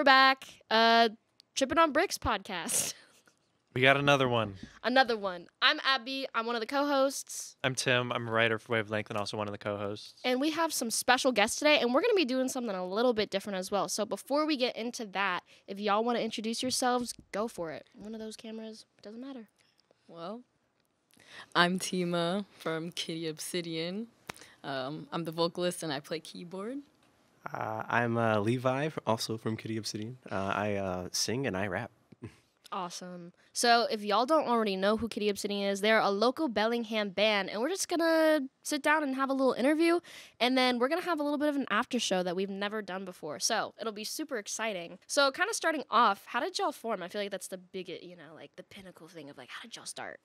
we're back. Tripping on Bricks podcast. We got another one. Another one. I'm Abby. I'm one of the co-hosts. I'm Tim. I'm a writer for Wavelength and also one of the co-hosts. And we have some special guests today, and we're going to be doing something a little bit different as well. So before we get into that, if y'all want to introduce yourselves, go for it. One of those cameras, doesn't matter. Well, I'm Tima from Obsidian. I'm the vocalist and I play keyboard. I'm Levi, also from Obsidian. I sing and I rap. Awesome. So if y'all don't already know who Obsidian is, they're a local Bellingham band, and we're just going to sit down and have a little interview, and then we're going to have a little bit of an after show that we've never done before. So it'll be super exciting. So kind of starting off, how did y'all form? I feel like that's the biggest, like the pinnacle thing of like, how did y'all start?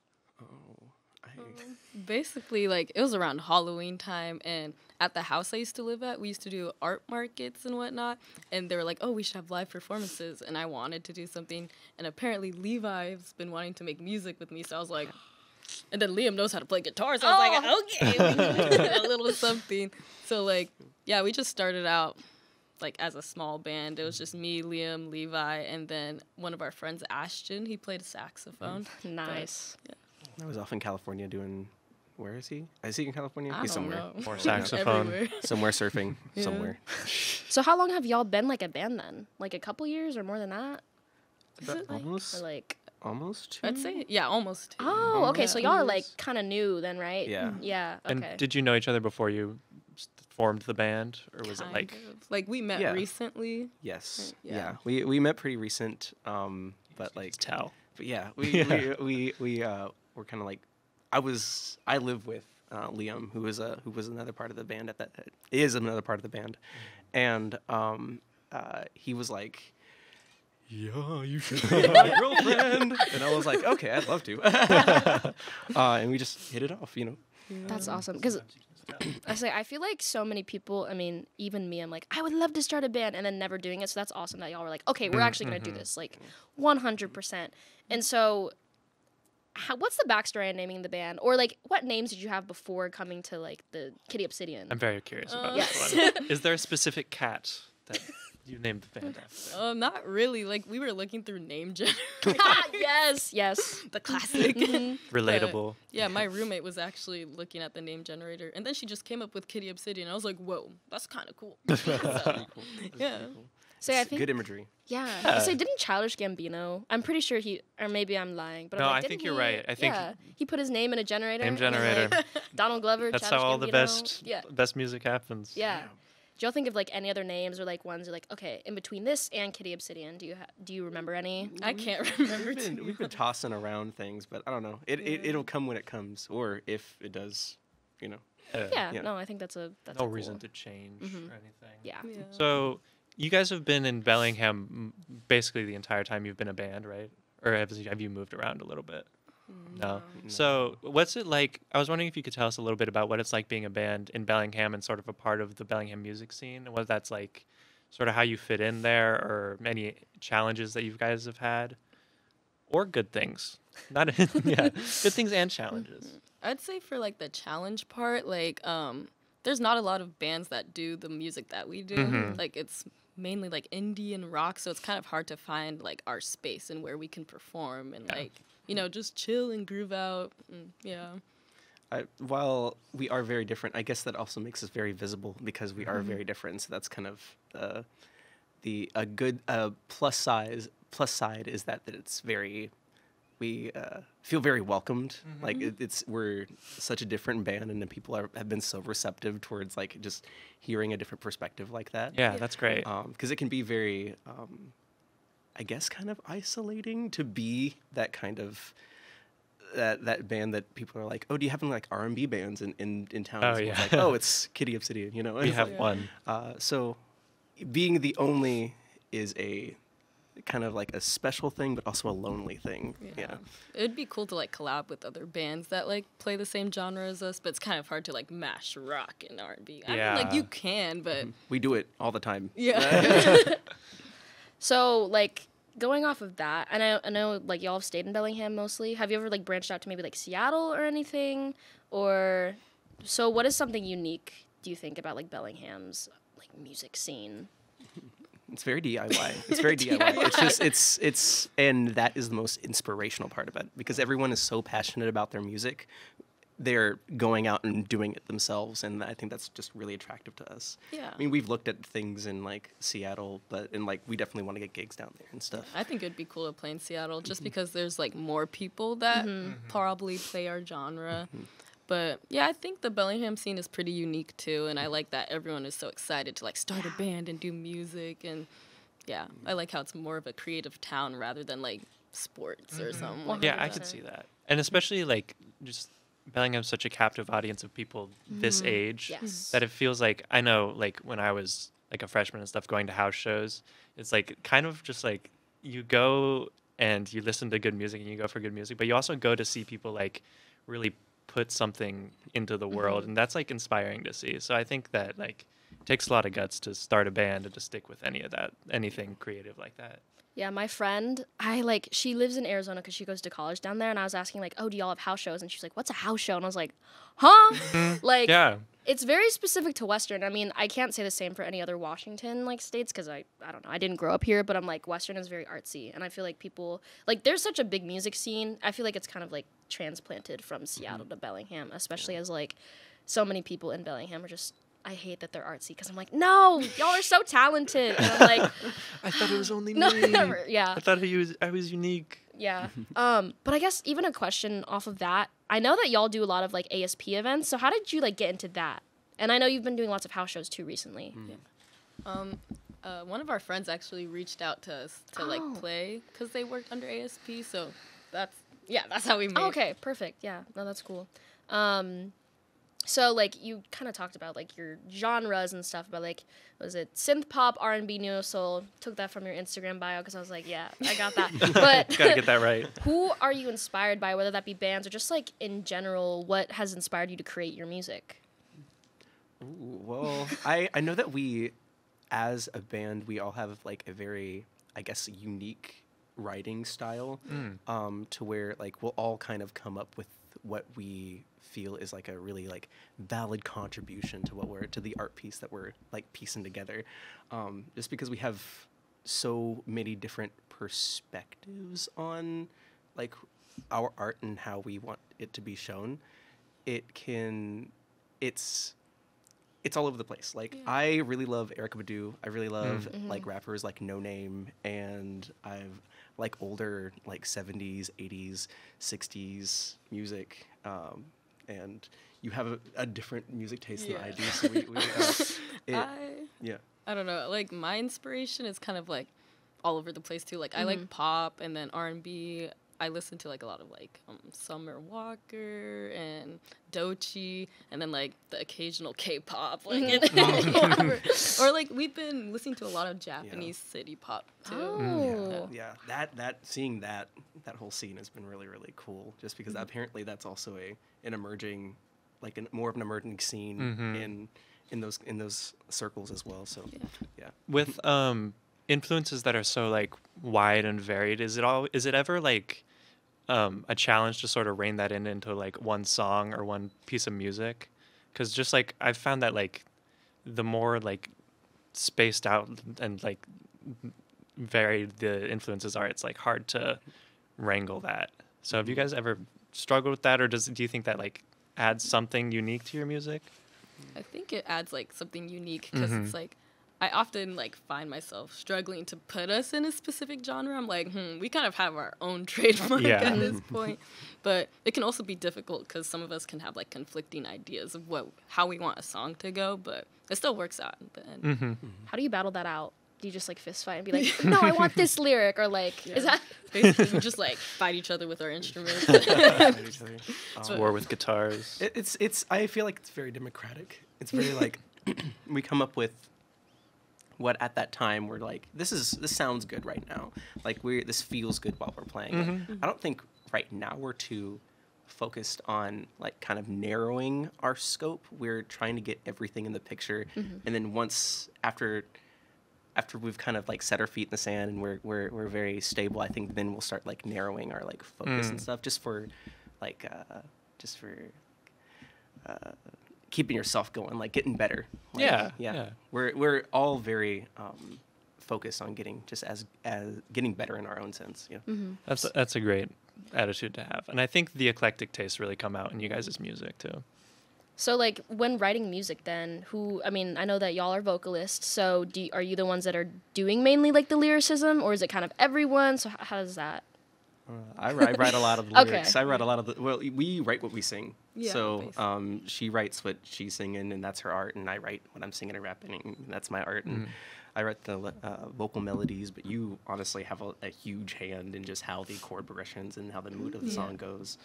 Basically, it was around Halloween time, and at the house I used to live at, we used to do art markets and whatnot, and they were like, oh, we should have live performances, and I wanted to do something, and apparently Levi's been wanting to make music with me, so I was like, and then Liam knows how to play guitar, so I was like, okay, we can do a little something. So, we just started out, as a small band. It was just me, Liam, Levi, and then one of our friends, Ashton, he played a saxophone. Nice. But, yeah. I was off in California doing. Where is he? Is he in California? I He's don't somewhere. know. More saxophone. Somewhere surfing. Yeah. Somewhere. So how long have y'all been a band then? Like a couple years or more than that? Is it Almost. Or Almost 2? I'd say, yeah, almost 2. Oh, okay. Yeah. So y'all are kind of new then, right? Yeah. Yeah. Okay. And did you know each other before you formed the band, or was Kind it of. We met Yeah. recently. Yes. Yeah. Yeah. We met pretty recent. But tell? But yeah. Yeah. We were kind of I live with Liam, who was another part of the band is another part of the band, and he was like, yeah, you should be my girlfriend. And I was like, okay, I'd love to. And we just hit it off, Yeah. That's awesome. Because I feel like so many people, even me, I'm like, I would love to start a band and then never doing it. So that's awesome that y'all were like, okay, we're actually going to do this, 100%. And so what's the backstory on naming the band? Or, what names did you have before coming to, the Obsidian? I'm very curious about Yes. this one. Is there a specific cat that you named the band after? Not really. We were looking through name generators. Yes. The classic. Relatable. Yeah, my roommate was actually looking at the name generator, and then she just came up with Obsidian. I was like, whoa, that's kind of cool. Yeah. So I think good imagery. Yeah. So didn't Childish Gambino? I'm pretty sure or maybe I'm lying, but No, I'm I think you're right. I think he put his name in a generator. Name and, generator. Donald Glover. That's Childish how all the Gambino. best music happens. Yeah. Do y'all think of any other names or ones are okay, in between this and Obsidian? Do you remember any? I can't remember. We've been tossing around things, but I don't know. It'll come when it comes, or if it does, Yeah. No, I think that's no cool. reason to change or anything. Yeah. So you guys have been in Bellingham basically the entire time you've been a band, right? Or have you moved around a little bit? No. So what's it like? I was wondering if you could tell us a little bit about what it's like being a band in Bellingham and sort of a part of the Bellingham music scene, and what that's like, sort of how you fit in there, or any challenges that you guys have had, or good things. Not good things and challenges. I'd say for the challenge part, there's not a lot of bands that do the music that we do. It's mainly indie and rock, so it's kind of hard to find our space and where we can perform and just chill and groove out. While we are very different, I guess that also makes us very visible because we are very different. So that's kind of a good plus side is that it's very. We feel very welcomed. We're such a different band, and the people have been so receptive towards just hearing a different perspective like that. Yeah, that's great. Because it can be very, I guess, kind of isolating to be that kind of that band that people are like, oh, do you have any R&B bands in town? Oh, So yeah. it's oh, it's Obsidian, We have one. So being the only is a kind of a special thing, but also a lonely thing. Yeah. It'd be cool to collab with other bands that play the same genre as us, but it's kind of hard to mash rock and R&B. Yeah. I mean, you can, but We do it all the time. yeah. So going off of that, I know y'all have stayed in Bellingham mostly. Have you ever branched out to maybe Seattle or anything? Or so what is something unique do you think about Bellingham's music scene? It's very DIY. It's very DIY. It's just it's and that is the most inspirational part of it because everyone is so passionate about their music. They're going out and doing it themselves, and I think that's just really attractive to us. Yeah. I mean, we've looked at things in like Seattle, like we definitely want to get gigs down there and stuff. I think it'd be cool to play in Seattle just because there's like more people that probably play our genre. But yeah, I think the Bellingham scene is pretty unique too, and I like that everyone is so excited to like start a band and do music, and yeah, I like how it's more of a creative town rather than like sports or something. Like Yeah, that. I could see that. And especially like just Bellingham's such a captive audience of people this age Yes. that it feels like I know like when I was like a freshman and stuff going to house shows, it's like kind of just like you go and you listen to good music and you go for good music, but you also go to see people like really put something into the world and that's like inspiring to see. So I think that like it takes a lot of guts to start a band and to stick with anything creative like that. Yeah, my friend, she lives in Arizona because she goes to college down there, and I was asking, like, oh, do y'all have house shows? And she's like, what's a house show? And I was like, huh? Like, Yeah. it's very specific to Western. I mean, I can't say the same for any other Washington, like, states, because I don't know, I didn't grow up here, but I'm like, Western is very artsy, and I feel like people, like, there's such a big music scene. I feel like it's kind of, like, transplanted from Seattle to Bellingham, especially as, like, so many people in Bellingham are just, I hate that they're artsy because I'm like, no, y'all are so talented. And I'm like, I thought it was only no, me. yeah, I thought I was unique. yeah. But I guess even a question off of that, I know that y'all do a lot of like ASP events. So how did you like get into that? And I know you've been doing lots of house shows too recently. One of our friends actually reached out to us to like play because they worked under ASP. So that's how we met. Oh, okay, perfect. Yeah, no, that's cool. So like you kind of talked about like your genres and stuff, but like was it synth pop, R&B, neo soul? Took that from your Instagram bio because I was like, yeah, I got that. But Gotta get that right. who are you inspired by, whether that be bands or just like in general, what has inspired you to create your music? Ooh, well, I know that we, as a band, we all have like a very, I guess, unique writing style, to where like we'll all kind of come up with what we feel is like a really like valid contribution to the art piece that we're like piecing together, just because we have so many different perspectives on like our art and how we want it to be shown. It's all over the place. Like I really love Erykah Badu. I really love like rappers like No Name, and I've like older like 70s, 80s, 60s music. And you have a different music taste than I do. So I don't know. Like my inspiration is kind of like all over the place too. Like I like pop and then R&B. I listen to like a lot of like Summer Walker and Doechii, and then like the occasional K-pop, like or like we've been listening to a lot of Japanese city pop too. Oh. Yeah, that seeing that whole scene has been really, really cool. Just because apparently that's also an emerging, like more of an emerging scene in those circles as well. So yeah. With influences that are so like wide and varied, is it ever like a challenge to sort of rein that into like one song or one piece of music? Because just like I've found that like the more like spaced out and like varied the influences are, it's like hard to wrangle that. So have you guys ever struggled with that, or do you think that like adds something unique to your music? I think it adds like something unique because it's like I often like find myself struggling to put us in a specific genre. I'm like, we kind of have our own trademark at this point. But it can also be difficult because some of us can have like conflicting ideas of how we want a song to go, but it still works out in the end. How do you battle that out? Do you just like fist fight and be like, no, I want this lyric, or like is that Basically we just like fight each other with our instruments. It's war with guitars. It's I feel like it's very democratic. It's very like we come up with what at that time we're like, this sounds good right now. Like this feels good while we're playing. I don't think right now we're too focused on like kind of narrowing our scope. We're trying to get everything in the picture, and then once after we've kind of like set our feet in the sand and we're very stable, I think then we'll start like narrowing our like focus and stuff, just for keeping yourself going, like getting better. Like, Yeah. We're all very focus on getting just as getting better in our own sense. Yeah. That's a great attitude to have, and I think the eclectic tastes really come out in you guys' music too. So, like, when writing music, then, I mean, I know that y'all are vocalists, so are you the ones that are doing mainly, like, the lyricism, or is it kind of everyone? So how does that? I write a lot of the Okay. lyrics. I write a lot of we write what we sing. Yeah, So basically. she writes what she's singing, and that's her art, and I write what I'm singing and rapping, and that's my art. And I write the vocal melodies, but you honestly have a huge hand in just how the chord progressions and how the mood of the song goes.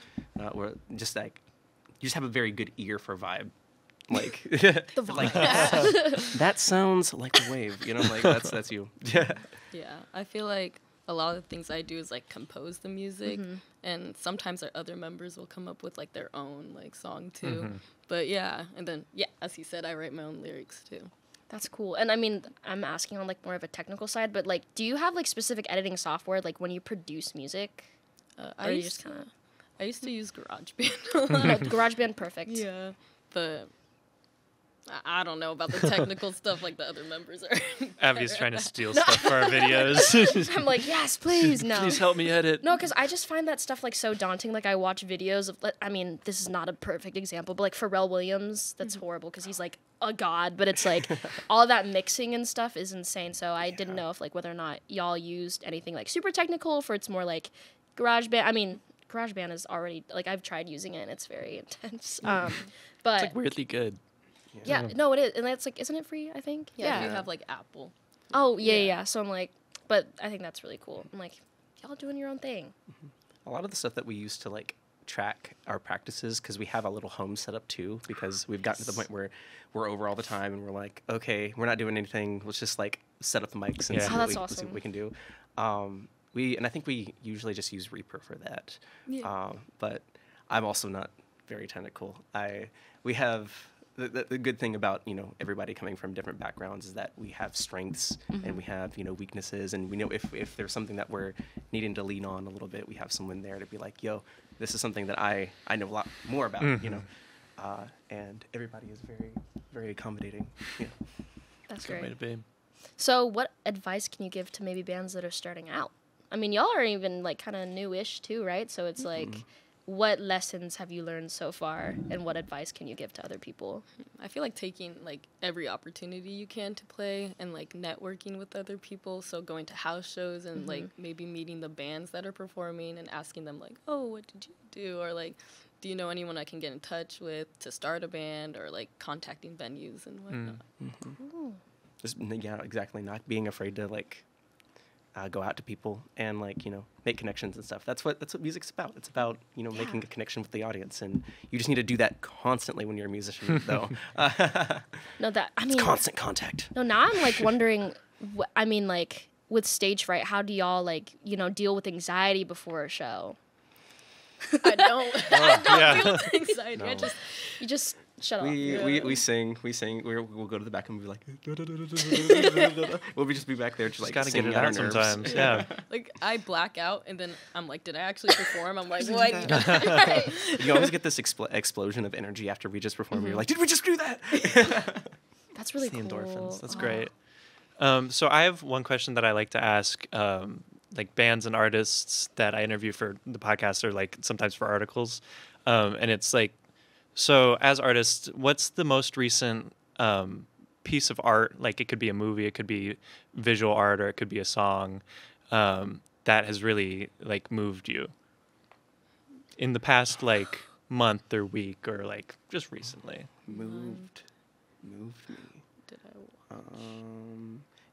Or just like, you just have a very good ear for vibe. Like, like that sounds like a wave, you know, like that's you. Yeah. Yeah, I feel like a lot of the things I do is like compose the music, and sometimes our other members will come up with like their own like song too. But yeah, and then as he said, I write my own lyrics too. That's cool. And I mean, I'm asking on like more of a technical side, but like, do you have like specific editing software like when you produce music? Or you just kind of I used to use GarageBand. GarageBand, perfect. Yeah, but I don't know about the technical stuff like the other members are. Abby's trying to steal stuff for our videos. I'm like, yes, please, no. Please help me edit. No, because I just find that stuff like so daunting. Like I watch videos of, I mean, this is not a perfect example, but like Pharrell Williams, that's horrible because he's like a god. But it's like all of that mixing and stuff is insane. So I didn't know if like whether or not y'all used anything like super technical, or it's more like GarageBand. I mean, GarageBand is already like I've tried using it and it's very intense. But It's like weirdly good. yeah, no, it is, and that's like, isn't it free? I think. Yeah, if you have like Apple. Oh yeah. So I'm like, but I think that's really cool. I'm like, y'all doing your own thing. A lot of the stuff that we use to like track our practices, because we have a little home setup too, because we've gotten to the point where we're over all the time and we're like, okay, we're not doing anything. Let's just like set up the mics and see, that's see awesome. what we can do. And I think we usually just use Reaper for that. Yeah. But I'm also not very technical. We have the good thing about, you know, everybody coming from different backgrounds is that we have strengths and we have, you know, weaknesses, and we know if there's something that we're needing to lean on a little bit, we have someone there to be like, yo, this is something that I know a lot more about, you know. And everybody is very, very accommodating. Yeah. That's Good way great. to be. So what advice can you give to maybe bands that are starting out? I mean, y'all are even like kind of newish too, right? So it's like, what lessons have you learned so far, and what advice can you give to other people? I feel like taking like every opportunity you can to play and like networking with other people. So going to house shows and like maybe meeting the bands that are performing and asking them like, oh, what did you do? Or like, do you know anyone I can get in touch with to start a band, or like contacting venues and whatnot. Just, yeah, exactly. Not being afraid to like go out to people and like, you know, make connections and stuff. That's what music's about. It's about, you know, making a connection with the audience, and you just need to do that constantly when you're a musician, though. No, I mean, It's constant contact. no, now I'm like wondering, I mean, like with stage fright, how do y'all like, you know, deal with anxiety before a show? I don't Yeah. feel anxiety. I No. just You just shut off. We sing. We'll go to the back and we'll be like, we'll just be back there just like Gotta get singing it our out nerves. sometimes. Yeah. like I black out and then I'm like, did I actually perform? I'm like, what? You always get this explosion of energy after we just perform. You're like, did we just do that? That's really It's the cool. endorphins. That's great. So I have one question that I like to ask, like bands and artists that I interview for the podcast, or like sometimes for articles. And it's like, so as artists, what's the most recent piece of art? Like it could be a movie, it could be visual art, or it could be a song that has really like moved you in the past like month or week, or like just recently. Moved me. Did I?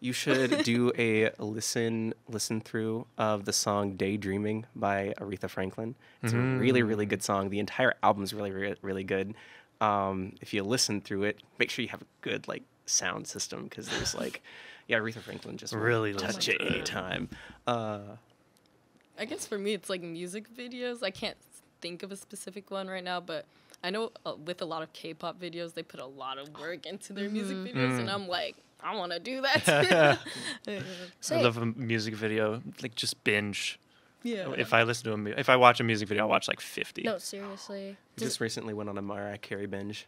You should do a listen through of the song "Daydreaming" by Aretha Franklin. It's a really, really good song. The entire album's really, really good. If you listen through it, make sure you have a good like sound system, because there's like, yeah, Aretha Franklin just Really won't touch listen it to it. anytime. I guess for me, it's like music videos. I can't think of a specific one right now, but I know with a lot of K-pop videos, they put a lot of work into their music videos, and I'm like, I want to do that too. I love a music video, like just binge. Yeah. If I watch a music video, I'll watch like 50. No, seriously. I just recently went on a Mariah Carey binge.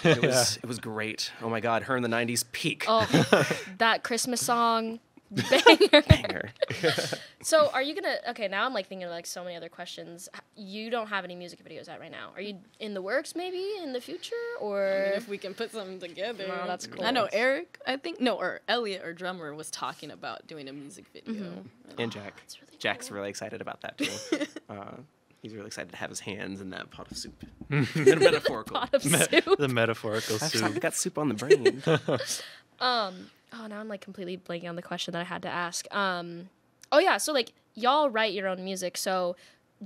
It was great. Oh my God, her in the '90s peak. Oh, that Christmas song. Banger. Banger. So are you gonna? Okay, now I'm like thinking of like so many other questions. You don't have any music videos out right now. Are you in the works maybe in the future or? I mean, if we can put something together. No, that's cool. I know Eric, I think, no, or Elliot, our drummer, was talking about doing a music video. And Jack. That's really Jack's cool. really excited about that too. He's really excited to have his hands in that pot of soup. In a metaphorical. Pot of soup. The metaphorical I've soup. got soup on the brain. Oh, now I'm like completely blanking on the question that I had to ask. Oh yeah, so like y'all write your own music. So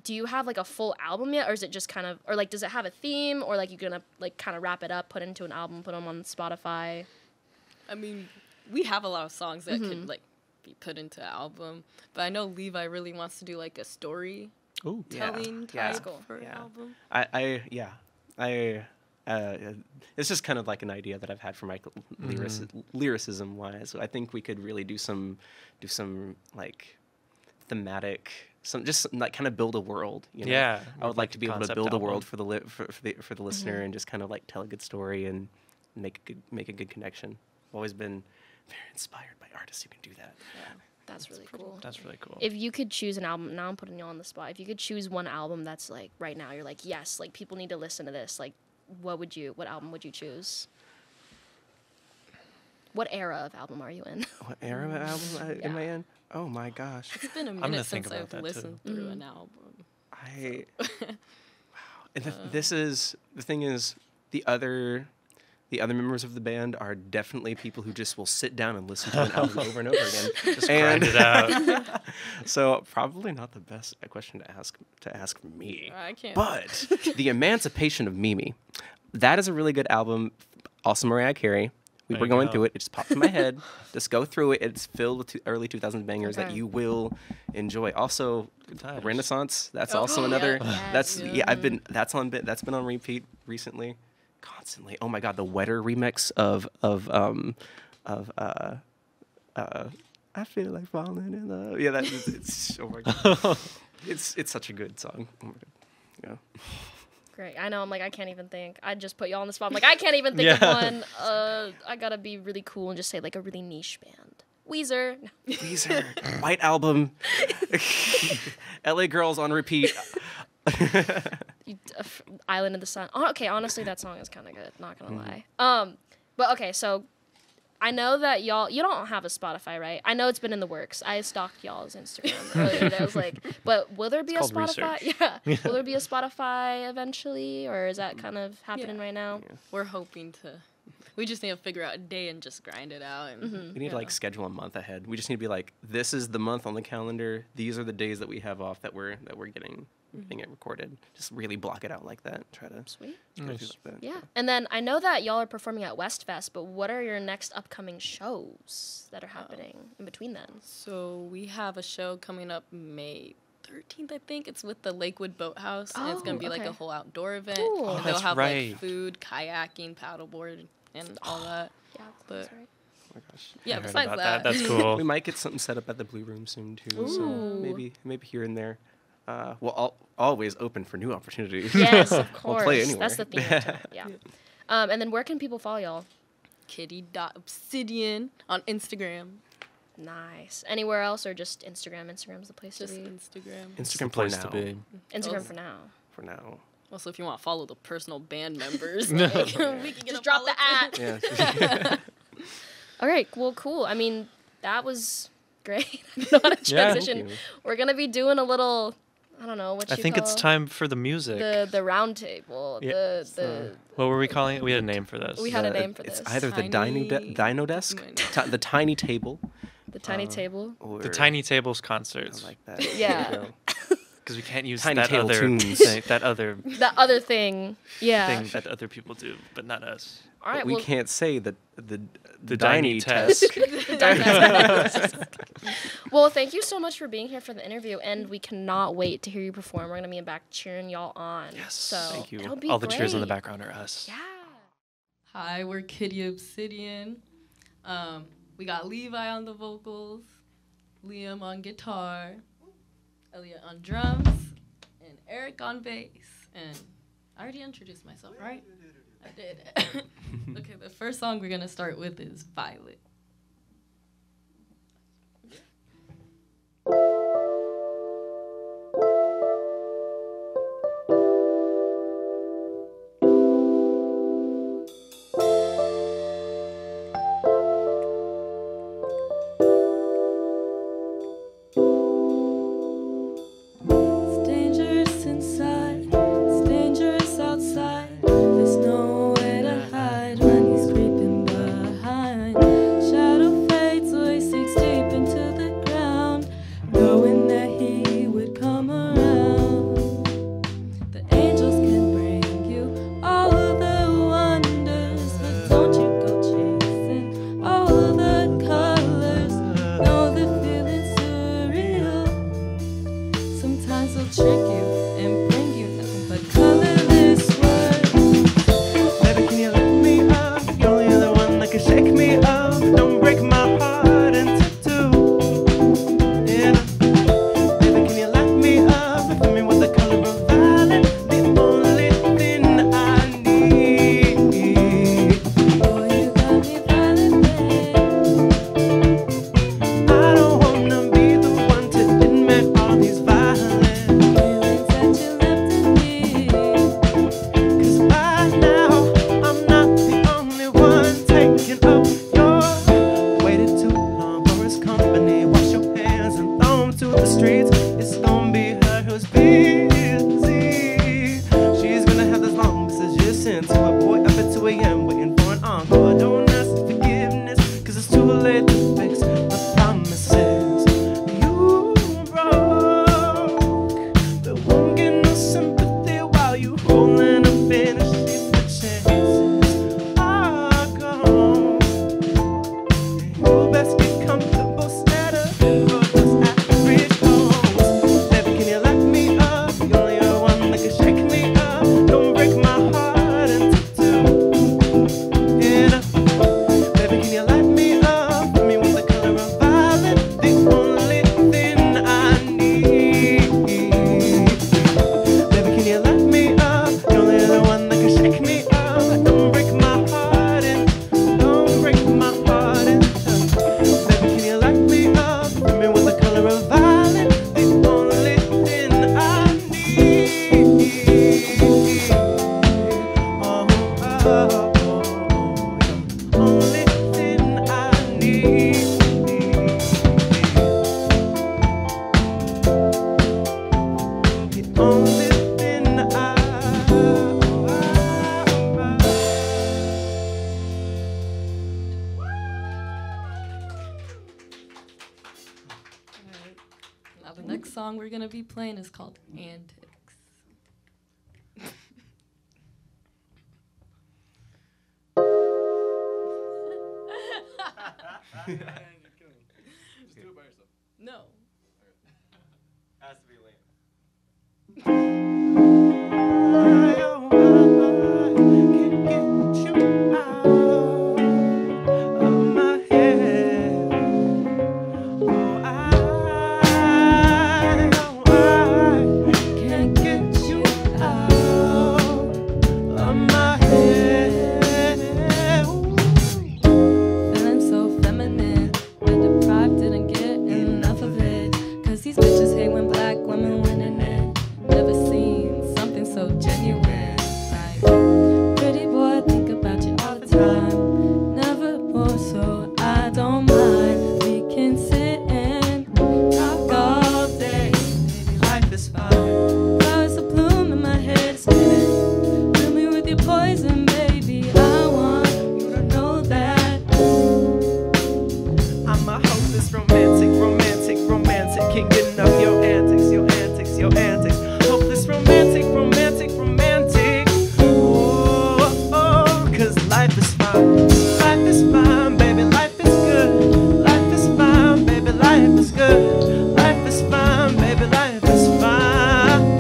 do you have like a full album yet, or is it just kind of, or like does it have a theme, or like you're gonna like kind of wrap it up, put it into an album, put them on Spotify? I mean, we have a lot of songs that could like be put into an album, but I know Levi really wants to do like a story Ooh. telling Yeah. type Cool. for an Yeah. album. It's just kind of like an idea that I've had for my lyricism wise. I think we could really do some like thematic, like kind of build a world. You know? Yeah. I would like to be able to Concept build a album. world for the listener and just kind of like tell a good story and make a good connection. I've always been very inspired by artists who can do that. That's really cool. That's really cool. If you could choose an album, now I'm putting you on the spot. If you could choose one album that's like right now, you're like, yes, like people need to listen to this. Like, what album would you choose? What era of album are you in? What era of album am I in? Oh my gosh. It's been a gonna minute think since about I've that, too. listened through an album. Wow. And the thing is, the other members of the band are definitely people who just will sit down and listen to an album over and over again. Just grind it out. So probably not the best question to ask me. I can't. But The Emancipation of Mimi, that is a really good album. Also Mariah Carey. We There were you going go. through it. It just popped in my head. Just go through it. It's filled with early 2000s bangers that Okay. you will enjoy. Also, Good times. Renaissance. That's Oh, also yeah. another. Yes. That's Yeah. That's been on repeat recently, constantly. Oh my God, the Wetter remix of I feel like falling in love. Yeah, it's oh my God. It's such a good song. Oh my God. Yeah. Great. I know. I'm like, I can't even think. I just put you all on the spot. I'm like, I can't even think of Yeah. one. I gotta be really cool and just say like a really niche band. Weezer. No. Weezer, White Album, LA Girls on repeat. Island of the Sun. Oh, okay, honestly, that song is kind of good. Not gonna lie. But okay, so I know that you don't have a Spotify, right? I know it's been in the works. I stalked y'all's Instagram earlier today. I was like, but will there be a It's called Spotify? research. Yeah. Will there be a Spotify eventually, or is that kind of happening Yeah. right now? We're hoping to. We just need to figure out a day and just grind it out. And, We need to like schedule a month ahead. We just need to be like, this is the month on the calendar. These are the days that we have off that we're getting it recorded. Just really block it out like that. Try to Sweet. go through Nice. like that. Yeah. And then I know that y'all are performing at Westfest, but what are your next upcoming shows that are happening in between then? So we have a show coming up May 13th, I think. It's with the Lakewood Boathouse, and it's gonna Oh, be like okay. a whole outdoor event. Cool. Oh, And they'll that's have right. like food, kayaking, paddleboard, and all that. Yeah, But- that's right. Oh my gosh. Yeah, I heard besides about that, That's cool. We might get something set up at the Blue Room soon too. So Ooh. maybe here and there. Always open for new opportunities. Yes, of We'll course. play anywhere. That's the theme. of it, Yeah. And then where can people follow y'all? kitty.obsidian on Instagram. Nice. Anywhere else or just Instagram? Instagram's the place Just to be. Instagram. It's the Instagram for place now. to be. Instagram Oh. for now. For now. Also, if you want to follow the personal band members, like, we can get Just a drop the follow too. at. All right. Well, cool. I mean, that was great. I don't know how to Yeah. transition. Thank you. We're gonna be doing a little. I don't know what I you think call it's time for the music. the round table. Yeah. The What were we calling it? We had a name for this. We had a name for this. It's either the Tiny- Dino Desk, Might the Tiny Table, the tiny table. or The Tiny Tables I concerts. like that. Yeah. There you Because we can't use Tiny that Table other tunes. thing, that other The other thing. Yeah. thing that other people do, but not us. All right. But we well, can't say the The Diny Diny Tesk. Well, thank you so much for being here for the interview, and we cannot wait to hear you perform. We're gonna be back cheering y'all on. Yes. So Thank you. It'll be All the cheers in the great. background are us. Yeah. Hi, we're Kitty Obsidian. We got Levi on the vocals, Liam on guitar, Elliot on drums, and Eric on bass. And I already introduced myself, right? I did. Okay, the first song we're gonna start with is Violet. company. Wash your hands and throw them to the streets. It's gonna be her who's busy. She's gonna have those long messages sent to her boy up at 2 a.m. waiting for an encore. Don't ask for forgiveness, cause it's too late to fix the promises you broke. But won't get no sympathy while you holding unfinished. The chances are gone. You best get comfortable, settle for those average goals. Baby, can you let me up? You're only the one that can shake me up. Don't break my heart into two. Yeah. Baby, can you let me up? Put me with the color of violet, the only thing I need. Baby, can you let me up? You're only the one that can shake me up. Don't break my heart in, don't break my heart in two. Baby, can you let me up? Put me with the color of violet, the only thing I need. Oh, oh, oh, only thing I need. The only thing I Now the next song we're gonna be playing is called Antics. Just do it by yourself. No. Has to be lame. Can't get you out of my head. Oh, I can't get you out of my head. Feeling so feminine, but deprived, didn't get enough of it. Cause these bitches hate when black women winning it. Never seen something so genuine. Like, pretty boy, think about you all the time. Never more, so I don't mind. We can sit and talk all day. Baby, life is fine. Flowers are bloom and my head is spinning. Fill me with your poison, baby. I want you to know that. I'm a hopeless romantic, romantic, romantic. Can't get enough your antics, your antics, your antics. Hopeless romantic, romantic, romantic. Oh, oh, cause life is fine. Life is fine, baby, life is good. Life is fine, baby, life is good. Life is fine, baby, life is fine.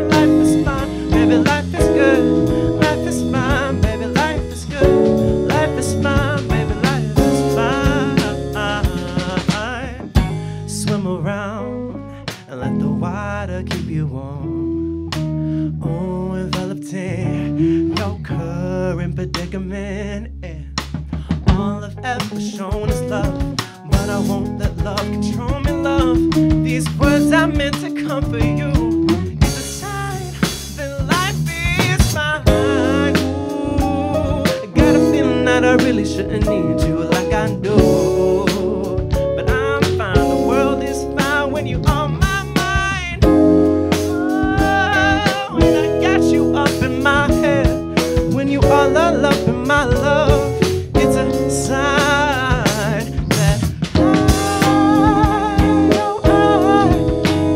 Life is fine, baby, life is good. Life is fine, baby, life is good. Life is fine, baby, life is fine. Swim around and let the water keep you warm. Oh, enveloped in your current predicament. And all I've ever shown is love, but I won't let love control me, love. These words are meant to comfort you. You decide that life is fine. Ooh, I got a feeling that I really shouldn't need you like I do. But I'm fine, the world is fine when you on my mind. Oh, when I got you up in my head, when you all up in my love, it's a sign that I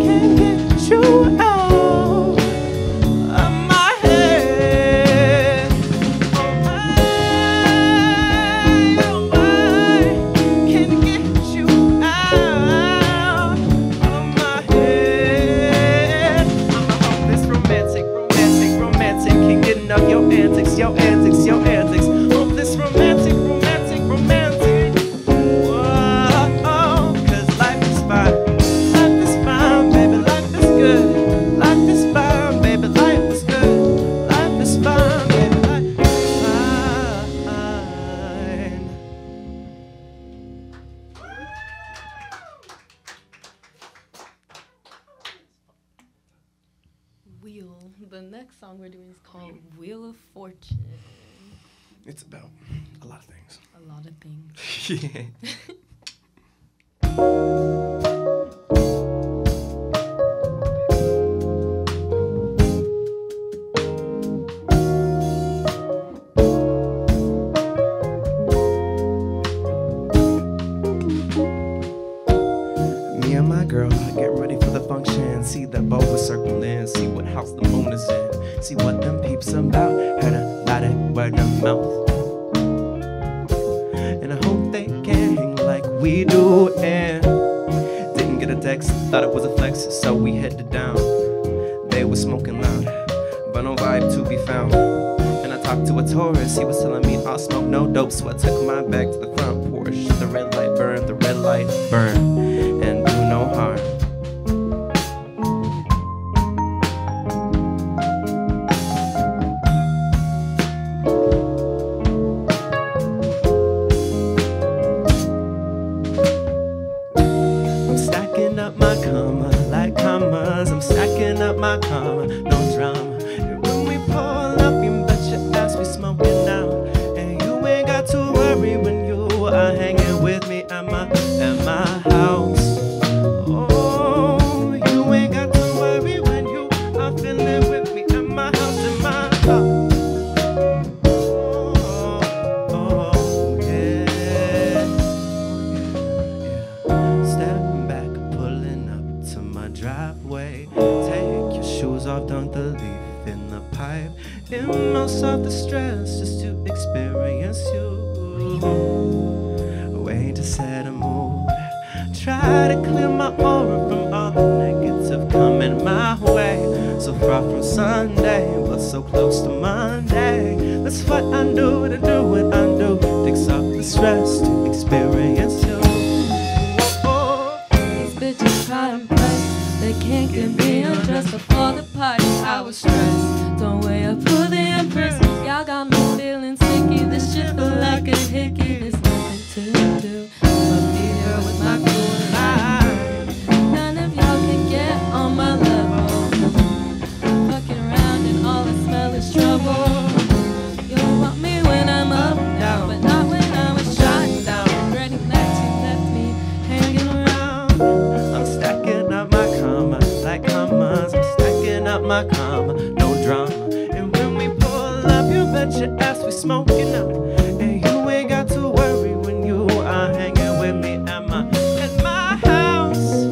can't get you out of my head. Oh, I can't get you out of my head. I'm a hopeless romantic, romantic, romantic. Can't get enough your antics, your antics, your antics. Hopeless romantic, romantic, romantic. Whoa, cause life is fine. Life is fine, baby, life is good. Life is fine, baby, life is good. Life is fine, baby, life is fine. The next song we're doing is called Wheel of Fortune. It's about a a lot of things. A lot of things. Yeah. Me and my girl get ready for the function. See that boat was circling. See what house the moon is in. See what them peeps about. Heard about it word of mouth. And I hope they can hang like we do. And didn't get a text, thought it was a flex, so we headed down. They were smoking loud, but no vibe to be found. And I talked to a tourist, he was telling me I'll smoke no dope, so I took my bag to the front porch. The red light burn, the red light burn, and do no harm. I'm stacking up my comma like commas. I'm stacking up my comma, no drama. And when we pull up, you bet your ass we smoking out. And you ain't got to worry when you are hanging with me at my house. Oh, you ain't got to worry when you are feeling with me at my house, in my house. Oh, yeah. Step back, pulling up to my driveway. Take your shoes off, dunk the leaf in the pipe. It melts off the stress just to experience you. Way to set a mood. Try to clear my aura from all the negative coming my way. So far from Sunday, but so close to Monday. That's what I do to do what I do. Takes off the stress to experience you. Oh, These bitches try to impress. They can't get me undressed before the party. I was stressed. Don't wait up for the empress. Y'all got me feeling sicky. This shit feel like a hickey. There's nothing to do. I'ma be here with my crew and I. None of y'all can get on my level. Fucking around and all I smell is trouble. You don't want me when I'm up now, but not when I was shot down. Regretting that you left me hanging around. I'm stacking up my comma like commas. I'm stacking up my comma, no drama. And when we pull up, you bet your ass we smoking out. And you ain't got to worry when you are hanging with me at my house.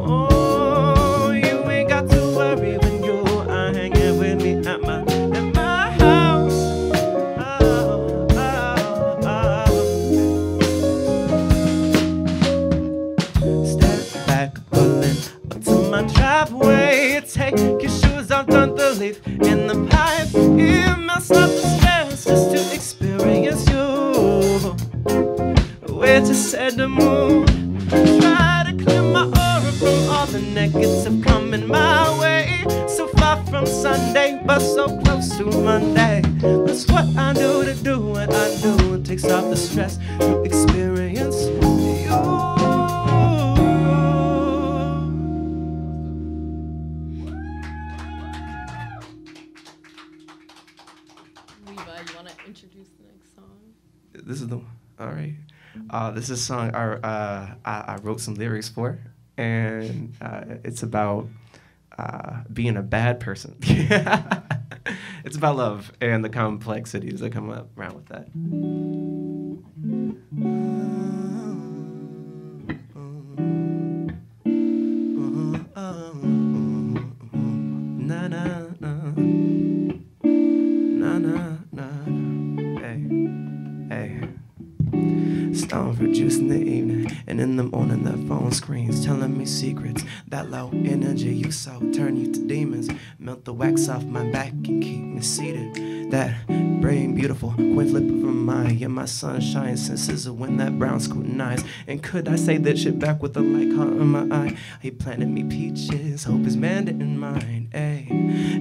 Oh, you ain't got to worry when you are hanging with me at my house. Oh, oh, oh. Step back, pulling up to my driveway. Take your shoes off, dunk the leaf in the pipe. It melts off the stress just to experience you. Where to set the mood. Try to clear my aura from all the negative coming my way. So far from Sunday, but so close to Monday. That's what I do to do what I do. It takes off the stress to experience you. Levi, you want to introduce the next song? This is the one. All right. This is a song I wrote some lyrics for, and it's about being a bad person. It's about love and the complexities that come up around with that. Na na na, na na na. Hey, hey. Stone for juice in the evening, and in the morning the phone screens telling me secrets. That low energy you saw turn you to demons. Melt the wax off my back and keep me seated. That brain beautiful, queen flip of a mind. Yeah, my sunshine senses are when that brown scrutinize. And could I say that shit back with the light caught in my eye? He planted me peaches, hope is mandate in mine. Ayy,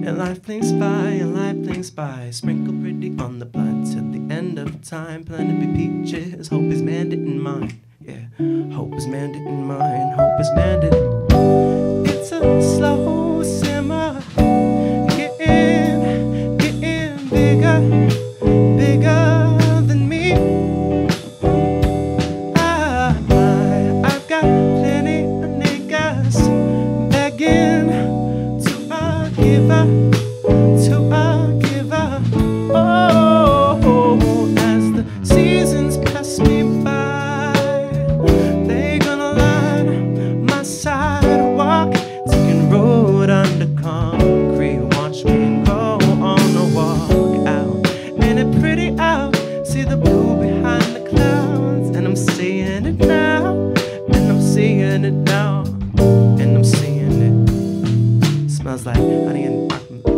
and life flinks by, and life flinks by. Sprinkle pretty on the blunt till the end of time. Planted me peaches, hope is mandate in mine. Yeah, hope is mandate in mine, hope is mandate. It's a slow simmer, getting bigger, bigger than me. seeing it now, and I'm seeing it now, and I'm seeing it. Smells like honey and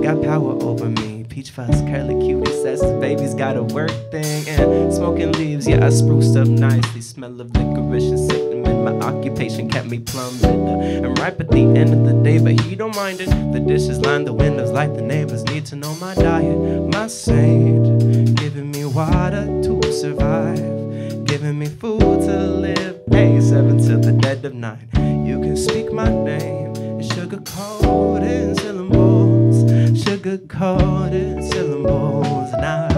got power over me. Peach fuzz, curly cutie says the baby's got a work thing. And smoking leaves, yeah, I spruced up nicely. Smell of licorice and cinnamon. My occupation kept me plumb lit. I'm ripe at the end of the day, but he don't mind it. The dishes line the windows like the neighbors need to know my diet. My saint, giving me water to survive, giving me food to live. Hey, 7 till the dead of night. You can speak my name, sugar-coated syllables, sugar-coated syllables. Now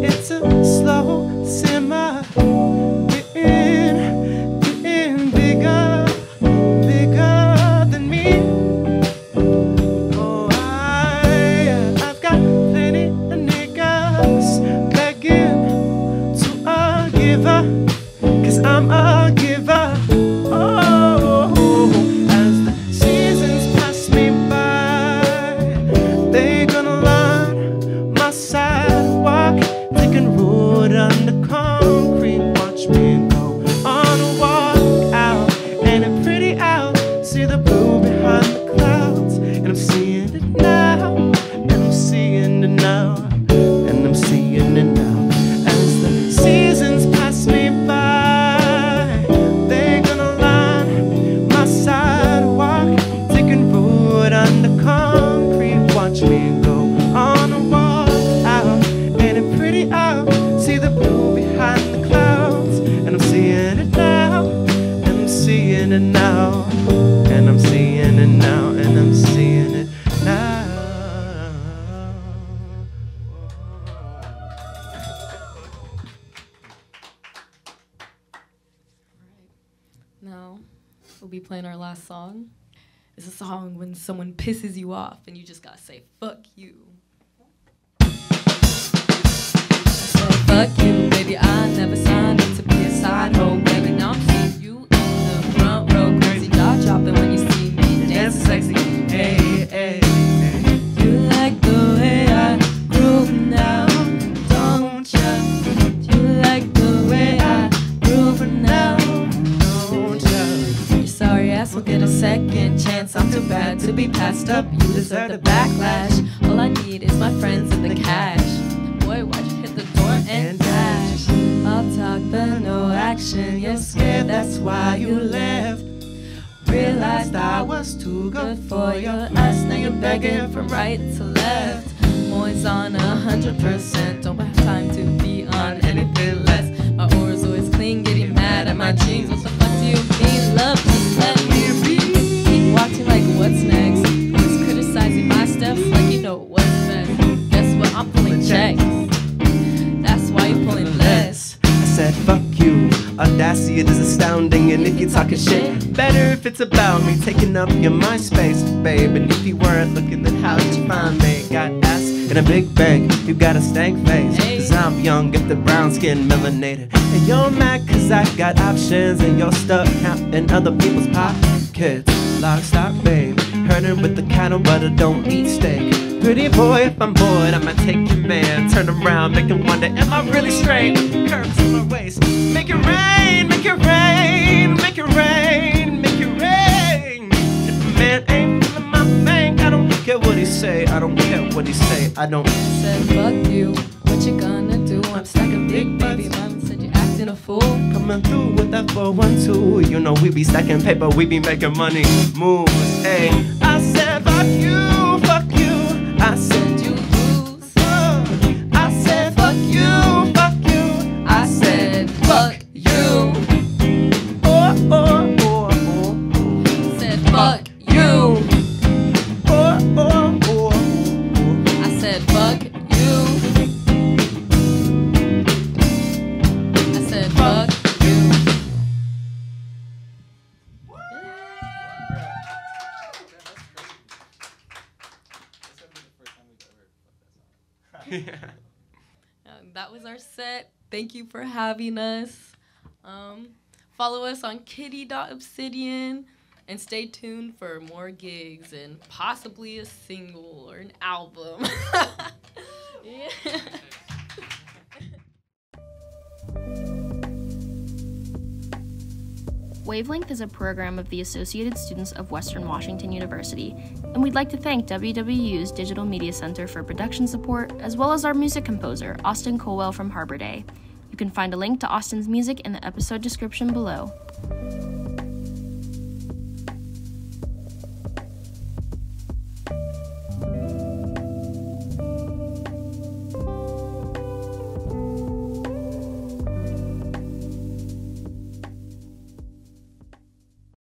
it's a slow simmer, getting bigger, bigger than me. Oh, I've got plenty of niggas begging to give her, 'cause I'm a giver. Oh, as the seasons pass me by, they gonna line my sidewalk, taking root under concrete. Watch me go on a walk out, and it's pretty out. See the blue behind the clouds, and I'm seeing it now, and I'm seeing it now, and I'm seeing it now. As the seasons pass me by, they gonna line my sidewalk, taking root under concrete. Watch me go on a walk out, and it's pretty out. See the blue behind the clouds, and I'm seeing it now, and I'm seeing it now, and I'm seeing it now, and I'm seeing it now. Now, we'll be playing our last song. It's a song when someone pisses you off and you just gotta say, fuck you. I said, fuck you, baby, I never signed up to be a side hoe. Baby, now I'm seeing you in the front row. Crazy jaw dropping when you see me dancing sexy. Hey, hey, hey. You like the way I groove now, don't ya? You like the way I groove now, don't ya? Your sorry ass will get a second chance. I'm too bad to be passed up. You deserve the backlash. All I need is my friends and the cash. Boy, why'd you hit the door and dash? I'll talk but no action. You're scared, that's why you left. Realized I was too good for your ass. Now you're begging from right to left. I'm always on 100%. Don't have time to be on anything less. My aura's always clean, getting mad at my jeans. What the fuck do you mean, love? Just let me be. Keep watching like what's next. Always criticizing my steps like you know what's best. Guess what? I'm pulling checks. That's why you're pulling less. I said fuck you, audacity is astounding. And if you're talking shit, better if it's about me taking up your MySpace, babe. And if you weren't looking, then how'd you find me? Got ass in a big bag, you got a stank face. Cause I'm young, get the brown skin melanated. And you're mad cause I got options, and you're stuck counting other people's pockets. Lock, stock, babe, hurting with the cattle, but I don't eat steak. Pretty boy, if I'm bored, I'ma take your man. Turn around, make him wonder, am I really straight? Curves in my waist, make it rain, make it rain, make it rain, make it rain. If a man ain't feeling my thing, I don't care what he say, I don't care what he say, I don't. I said, fuck you, what you gonna do? I'm stacking big baby, mama said you acting a fool. Coming through with that 412, you know we be stacking paper, we be making money moves, hey. I said, fuck you, fuck you. I said you lose. I said fuck you, fuck you. I said fuck you. Oh, oh, oh, oh. I said fuck you. Oh, oh, oh. I said fuck you. I said fuck you. That was our set. Thank you for having us. Follow us on kitty.obsidian and stay tuned for more gigs and possibly a single or an album. Yeah. Wavelength is a program of the Associated Students of Western Washington University, and we'd like to thank WWU's Digital Media Center for production support, as well as our music composer, Austin Colwell from Harbor Day. You can find a link to Austin's music in the episode description below.